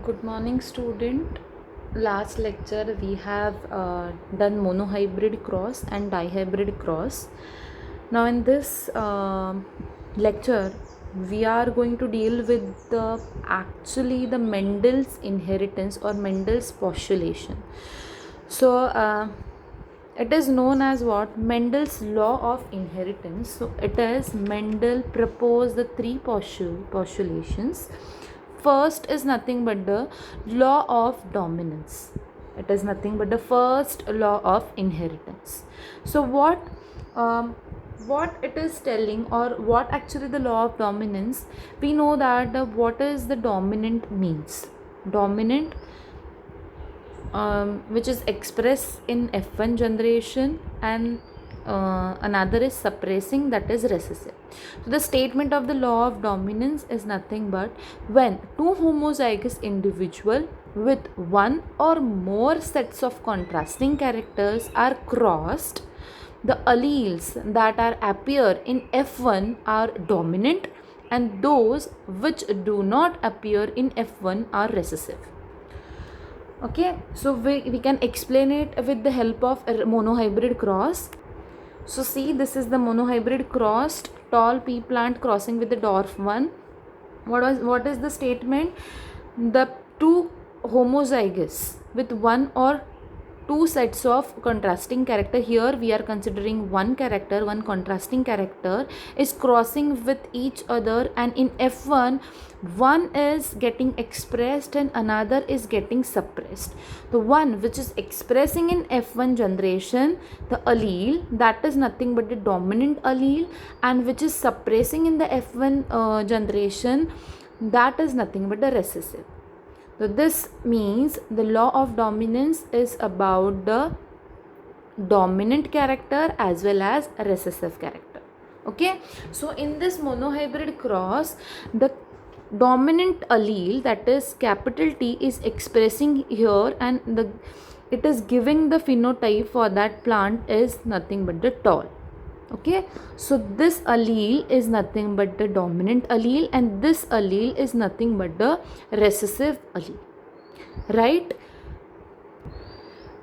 Good morning, student. Last lecture we have done monohybrid cross and dihybrid cross. Now, in this lecture, we are going to deal with the Mendel's inheritance or Mendel's postulation. So, it is known as what? Mendel's law of inheritance. So, it is Mendel proposed the three postulations. First is nothing but the law of dominance. It is nothing but the first law of inheritance. So what it is telling, or what actually the law of dominance, we know that what is the dominant means. Dominant, which is expressed in F1 generation, and another is suppressing, that is recessive. So the statement of the law of dominance is nothing but when two homozygous individual with one or more sets of contrasting characters are crossed, the alleles that are appear in F1 are dominant and those which do not appear in F1 are recessive. Okay, so we can explain it with the help of a monohybrid cross. So see, this is the monohybrid crossed tall pea plant crossing with the dwarf one. What is the statement? The two homozygous with one or two sets of contrasting character, here we are considering one character, one contrasting character is crossing with each other, and in F1 one is getting expressed and another is getting suppressed. The one which is expressing in F1 generation, the allele, that is nothing but the dominant allele, and which is suppressing in the F1 generation, that is nothing but the recessive. So this means the law of dominance is about the dominant character as well as recessive character. Okay, so in this monohybrid cross, the dominant allele, that is capital T, is expressing here, and it is giving the phenotype for that plant is nothing but the tall. Okay, so this allele is nothing but the dominant allele, and this allele is nothing but the recessive allele, right?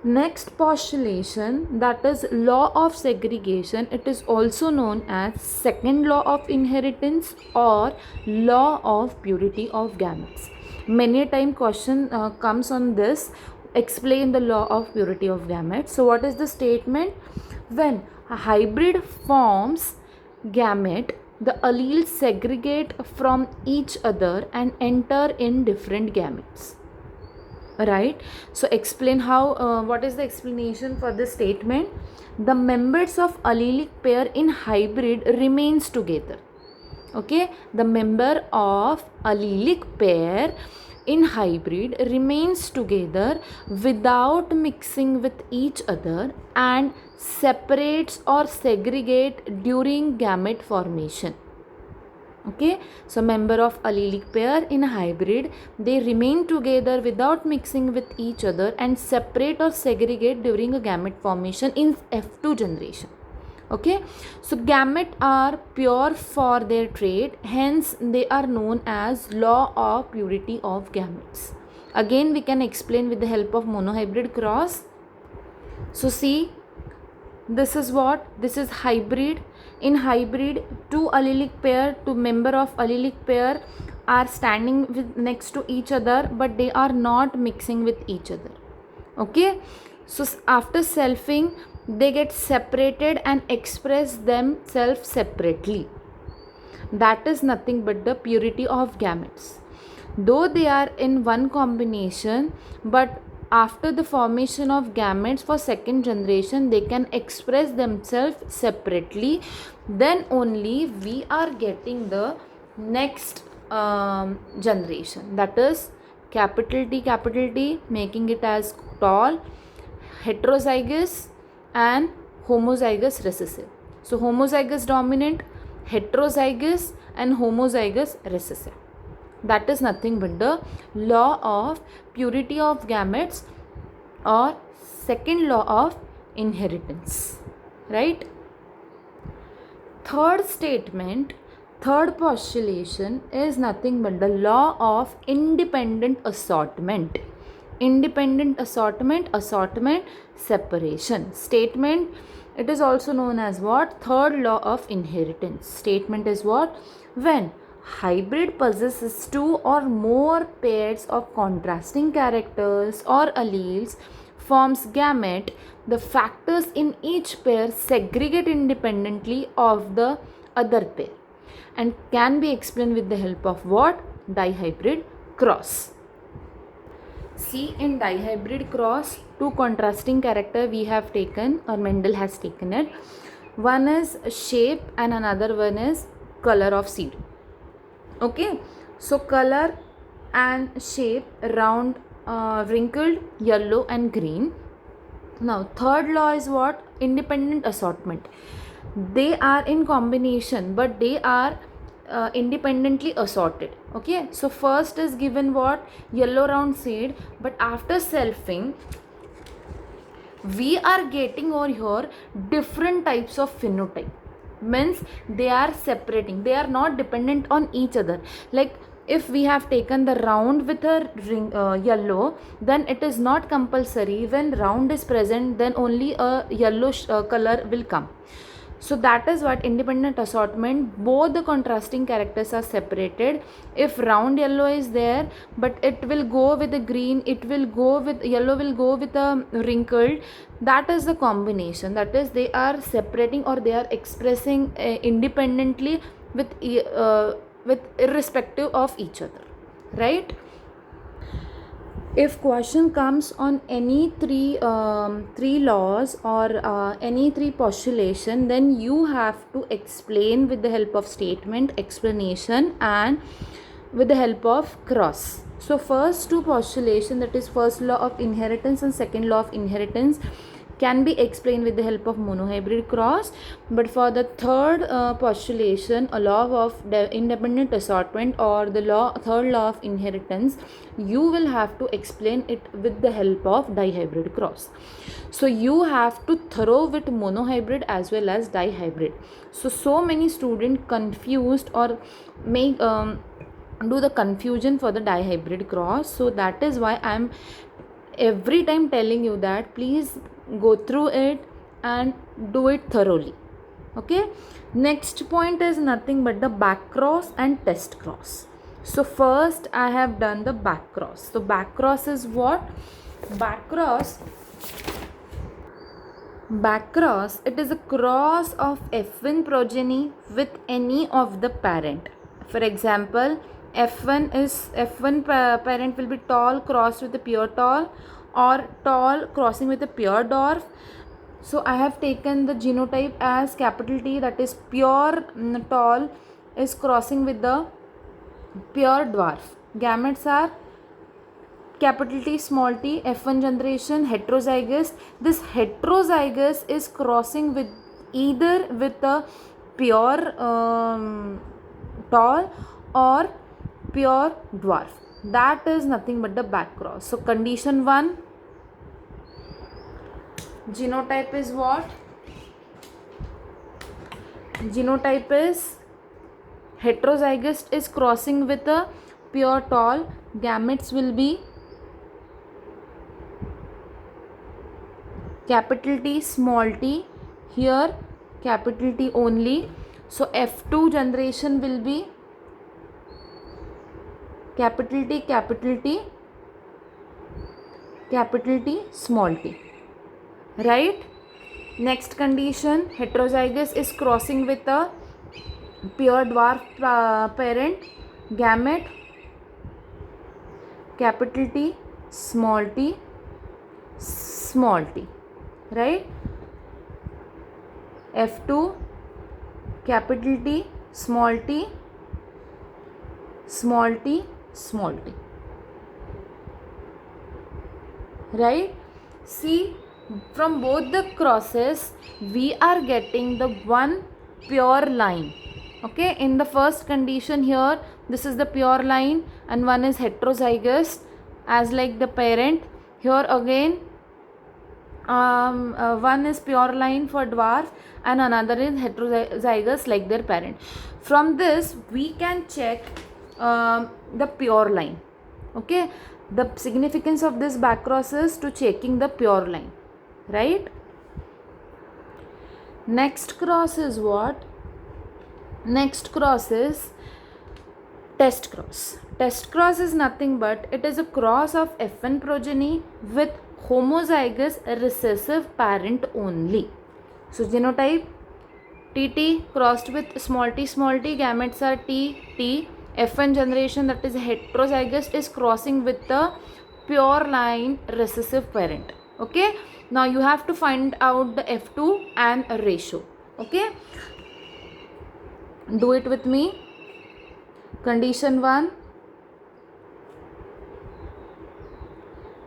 Next postulation, that is law of segregation. It is also known as second law of inheritance or law of purity of gametes. Many time question comes on this. Explain the law of purity of gametes. So what is the statement? When a hybrid forms gamete, the alleles segregate from each other and enter in different gametes. Right, so explain how what is the explanation for this statement? The members of allelic pair in hybrid remains together. Okay, the member of allelic pair in hybrid remains together without mixing with each other and separates or segregate during gamete formation. Okay, so member of allelic pair in hybrid, they remain together without mixing with each other and separate or segregate during a gamete formation in F2 generation. Okay, so gamete are pure for their trait, hence they are known as law of purity of gametes. Again we can explain with the help of monohybrid cross. So see, this is what? This is hybrid. In hybrid, two allelic pair, two member of allelic pair are standing next to each other, but they are not mixing with each other. Okay, so after selfing, they get separated and express themselves separately. That is nothing but the purity of gametes. Though they are in one combination, but after the formation of gametes for second generation, they can express themselves separately. Then only we are getting the next generation, that is capital T, making it as tall, heterozygous and homozygous recessive. So homozygous dominant, heterozygous and homozygous recessive. That is nothing but the law of purity of gametes or second law of inheritance, right? Third statement, Third postulation is nothing but the law of independent assortment. Independent assortment, assortment, separation. Statement, it is also known as what? Third law of inheritance. Statement is what? When hybrid possesses two or more pairs of contrasting characters or alleles, forms gamete, the factors in each pair segregate independently of the other pair and can be explained with the help of what? Dihybrid cross. See, in dihybrid cross, two contrasting character we have taken, or Mendel has taken it. One is shape and another one is color of seed. Okay, so color and shape, round, wrinkled, yellow and green. Now third law is what? Independent assortment. They are in combination but they are independently assorted. Okay, so first is given what? Yellow round seed, but after selfing we are getting over here different types of phenotype. Means they are separating, they are not dependent on each other. Like if we have taken the round with a ring, yellow, then it is not compulsory when round is present then only a yellow color will come. So that is what independent assortment, both the contrasting characters are separated. If round yellow is there but it will go with the green, it will go with yellow, will go with a wrinkled, that is the combination. That is, they are separating or they are expressing independently with irrespective of each other, right? If question comes on any three laws or any three postulation, then you have to explain with the help of statement, explanation, and with the help of cross. So first two postulation, that is first law of inheritance and second law of inheritance, can be explained with the help of monohybrid cross. But for the third postulation, a law of independent assortment or the third law of inheritance, you will have to explain it with the help of dihybrid cross. So you have to thorough with monohybrid as well as dihybrid. So many students confused or make do the confusion for the dihybrid cross. So that is why I am every time telling you that please go through it and do it thoroughly. Okay, next point is nothing but the back cross and test cross. So first I have done the back cross. So back cross is what? Back cross, it is a cross of F1 progeny with any of the parent. For example, F1 parent will be tall crossed with a pure tall, or tall crossing with a pure dwarf. So I have taken the genotype as capital T, that is pure tall is crossing with the pure dwarf. Gametes are capital T, small t, F1 generation, heterozygous. This heterozygous is crossing with either with a pure tall or pure dwarf. That is nothing but the back cross. So condition 1, genotype is what? Genotype is heterozygous is crossing with a pure tall. Gametes will be capital T, small t, here capital T only. So F2 generation will be capital T, capital T, capital T, small t, right? Next condition, heterozygous is crossing with a pure dwarf parent. Gamete capital T, small t, small t, right? F2 capital T, small t, small t, small t, right? See, from both the crosses we are getting the one pure line. Okay, in the first condition here, this is the pure line and one is heterozygous as like the parent. Here again one is pure line for dwarf and another is heterozygous like their parent. From this we can check the pure line. Okay, the significance of this backcross is to checking the pure line, right? Next cross is what? Next cross is test cross. Test cross is nothing but it is a cross of F1 progeny with homozygous recessive parent only. So genotype TT crossed with small t, gametes are T. F1 generation, that is heterozygous, is crossing with the pure line recessive parent. Okay, now you have to find out the F2 and ratio. Okay, do it with me. Condition 1,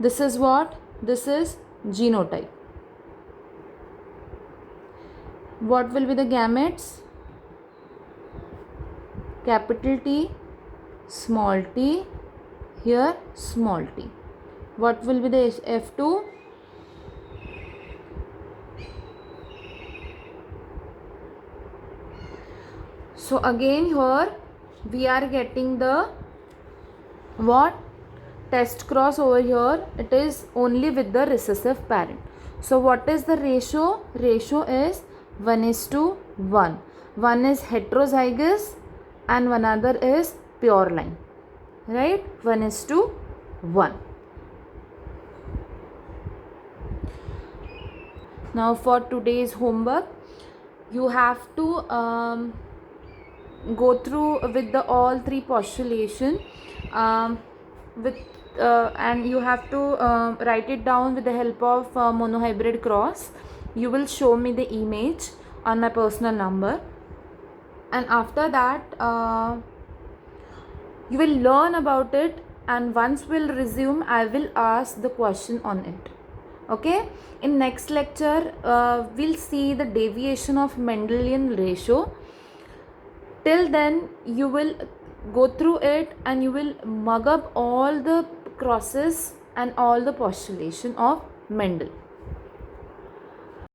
this is what? This is genotype. What will be the gametes? Capital T, small t, here small t. What will be the F2? So again here we are getting the what? Test cross over here. It is only with the recessive parent. So what is the ratio? Ratio is 1:1. One is heterozygous and one other is pure line, right? 1:1. Now for today's homework, you have to go through with the all three postulation and you have to write it down with the help of monohybrid cross. You will show me the image on my personal number, and after that you will learn about it, and once we'll resume I will ask the question on it. Okay, in next lecture we'll see the deviation of Mendelian ratio. Till then you will go through it and you will mug up all the crosses and all the postulation of Mendel.